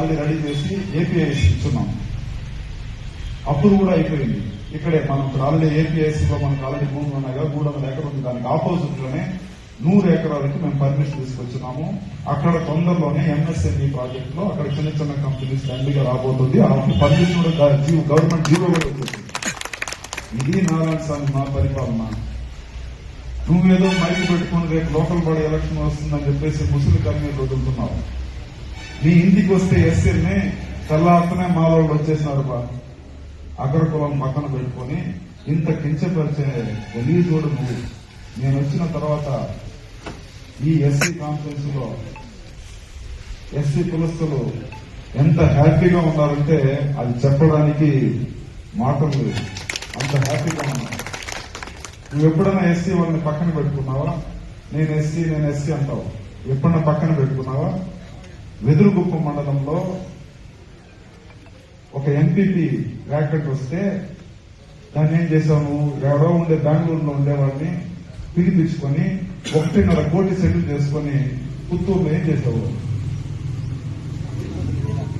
Already ready చేసి APIIC ఇచ్చున్నాం. అప్పుడు కూడా అయిపోయింది. ఇక్కడే మనం ఇప్పుడు ఆల్రెడీ ఏపీఐసీలో మనకు ఆల్రెడీ భూమి ఉన్నాయిగా 300 ఎకరాలు ఉంది. దానికి ఆపోజిట్ లోనే 100 ఎకరాలకి మేము పర్మిషన్ తీసుకొచ్చున్నాము. అక్కడ తొందరలోనే ఎంఎస్ఎంఈ ప్రాజెక్ట్ లో అక్కడ చిన్న చిన్న కంపెనీస్ దండిగా రాబోతుంది. ఆ పర్మిషన్ కూడా గవర్నమెంట్ జీవో కూడా వచ్చేసింది. ఇది నారాయణ స్వామి మా పరిపాలన. నువ్వేదో మైకి పెట్టుకుని రేపు లోకల్ బాడీ ఎలక్షన్ వస్తుందని చెప్పేసి ముసలి కర్మీలు వదులుతున్నావు. నీ ఇంటికి వస్తే ఎస్ఎల్ని తెల్లారుతూనే మాలోళ్ళు వచ్చేసినారు. అగ్రకులం పక్కన పెట్టుకుని ఇంత కించపరిచే గలీజోడు నువ్వు. నేను వచ్చిన తర్వాత ఈ ఎస్సీ కాన్ఫరెన్స్ లో ఎస్సీ కులస్తులు ఎంత హ్యాపీగా ఉన్నారంటే అది చెప్పడానికి మాటలు లేదు. అంత హ్యాపీగా ఉన్నారు. నువ్వు ఎప్పుడైనా ఎస్సీ వాళ్ళని పక్కన పెట్టుకున్నావా? నేను ఎస్సీ అంటావు. ఎప్పుడన్నా పక్కన పెట్టుకున్నావా? వెదురుగుప్ప మండలంలో ఒక ఎంపీపీ వ్యాకెట్ వస్తే దాన్ని ఏం చేశావు నువ్వు? ఎవరో ఉండే బెంగళూరులో ఉండేవాడిని పిలిపించుకొని 1.5 కోటి సెటిల్ చేసుకుని పుత్తూరులో ఏం చేసావు?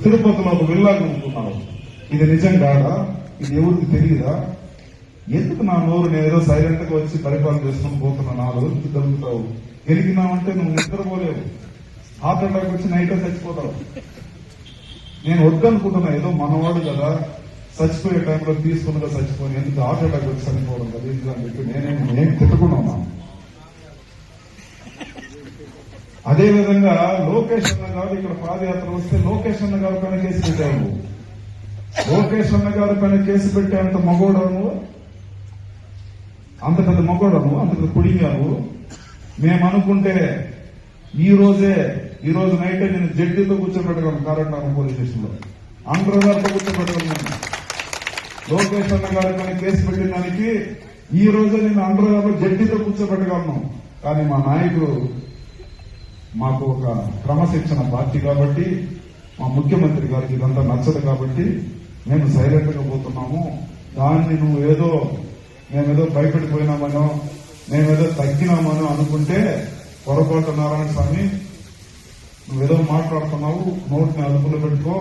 తిరుపతిలో ఒక విల్లాగా ఉంటున్నావు. ఇది నిజం కాదా? ఇది ఎవరికి తెలియదా? ఎందుకు నా నోరు నేనేదో సైలెంట్ గా వచ్చి పరిపాలన చేసుకుని పోతున్నా? 4 రోజులకి దొరుకుతావు. గెలిగినావంటే నువ్వు నిద్రపోలేవు. హార్ట్ అటాక్ వచ్చి నైట్ చచ్చిపోతావు. నేను వద్దనుకుంటున్నా. ఏదో మనవాడు కదా, చచ్చిపోయే టైంలో తీసుకున్నగా చచ్చిపోయి ఎందుకు హార్ట్ అటాక్ వచ్చి చనిపోవడం కదా ఎందుకు అని చెప్పి నేను తిట్టుకున్నా ఉన్నాను. అదేవిధంగా లోకేష్ అన్న గారు ఇక్కడ పాదయాత్ర వస్తే లోకేష్ అన్న గారి పైన కేసు పెట్టావు. లోకేష్ అన్న గారి పైన కేసు పెట్టే అంత మగోడను, అంత పెద్ద మగోడను, అంత పెద్ద పుడింగాను. మేము అనుకుంటే ఈ రోజు నైటే నేను జడ్జితో కూర్చోబెట్టగలను. కారెంటారం పోలీస్ స్టేషన్ లో అండర్ గారితో కూర్చోబెట్టగలను. లోకేష్ అన్న గారి పైన కేసు పెట్టిన దానికి ఈ రోజే నేను అండర్ గారిలో జడ్జితో కూర్చోబెట్టగలను. కానీ మా నాయకుడు మాకు ఒక క్రమశిక్షణ పార్టీ కాబట్టి, మా ముఖ్యమంత్రి గారికి ఇదంతా నచ్చదు కాబట్టి మేము సైలెంట్ గా పోతున్నాము. దాన్ని మేమేదో భయపడిపోయినామనో మేమేదో తగ్గినామనో అనుకుంటే పొరపాటు. నారాయణ స్వామి, నువ్వేదో మాట్లాడుతున్నావు, నోటిని అదుపులో పెట్టుకో.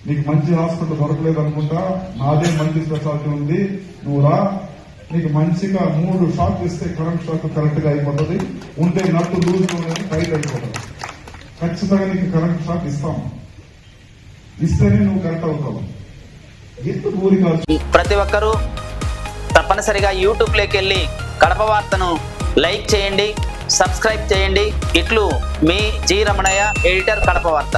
నీకు మంచి హాస్పిటల్ దొరకలేదు అనుకుంటా, నాదే మల్టీ స్పెషాలిటీ ఉంది, నువ్వు రా. నీకు మంచిగా 3 షాక్ ఇస్తే కరెంట్ షాక్ కరెక్ట్ గా అయిపోతుంది. ఉంటే నట్టు లూజ్ టైట్ అయిపోతుంది. ఖచ్చితంగా నీకు కరెంట్ షాక్ ఇస్తాం. ఇస్తేనే నువ్వు కరెక్ట్ అవుతావు. ఎందుకు ఊరి కాదు? ప్రతి ఒక్కరూ తప్పనిసరిగా యూట్యూబ్ లోకి వెళ్ళి కడప వార్తను లైక్ చేయండి, సబ్స్క్రైబ్ చేయండి. ఇట్లు మీ జి రమణయ్య, ఎడిటర్, కడప వార్త.